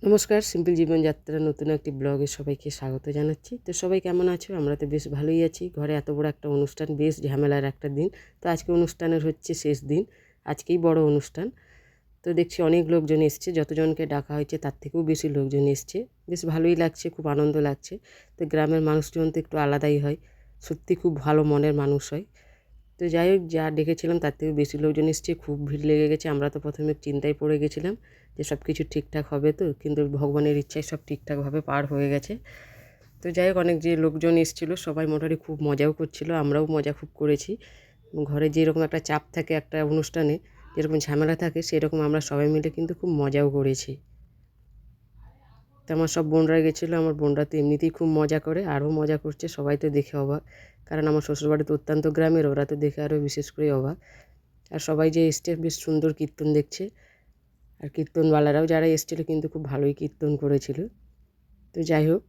নমস্কার, সিম্পল জীবনযাত্রা নতুন একটি ব্লগে সবাইকে স্বাগত জানাচ্ছি। তো সবাই কেমন আছো? আমরা তো বেশ ভালোই আছি। ঘরে এত বড় একটা অনুষ্ঠান, বেশ ঝামেলার একটা দিন। তো আজকে অনুষ্ঠানের হচ্ছে শেষ দিন, আজকেই বড় অনুষ্ঠান। তো দেখছি অনেক লোকজন এসছে, যতজনকে ডাকা হয়েছে তার থেকেও বেশি লোকজন এসছে। বেশ ভালোই লাগছে, খুব আনন্দ লাগছে। তো গ্রামের মানুষজন তো একটু আলাদাই হয়, সত্যি খুব ভালো মনের মানুষ হয়। তো যাই হোক, যা ডেকেছিলাম তার থেকেও বেশি লোকজন এসছে, খুব ভিড় লেগে গেছে। আমরা তো প্রথমে চিন্তায় পড়ে গেছিলাম যে সব কিছু ঠিকঠাক হবে তো, কিন্তু ভগবানের ইচ্ছায় সব ঠিকঠাকভাবে পার হয়ে গেছে। তো যাই হোক, অনেক যে লোকজন এসেছিলো সবাই মোটামুটি খুব মজাও করছিল, আমরাও মজা খুব করেছি। ঘরে যেরকম একটা চাপ থাকে একটা অনুষ্ঠানে, যেরকম ঝামেলা থাকে, সেরকম আমরা সবাই মিলে কিন্তু খুব মজাও করেছি। তো আমার সব বোনরা গেছিলো, আমার বোনরা তো এমনিতেই খুব মজা করে, আরও মজা করছে। সবাই তো দেখে অবাক, কারণ আমার শ্বশুরবাড়ি তো অত্যন্ত গ্রামের, ওরা তো দেখে আরও বিশেষ করে অবাক। আর সবাই যে এসছে বেশ সুন্দর কীর্তন দেখছে, আর কীর্তনওয়ালারাও যারা এসেছিলো কিন্তু খুব ভালোই কীর্তন করেছিল। তো যাই হোক,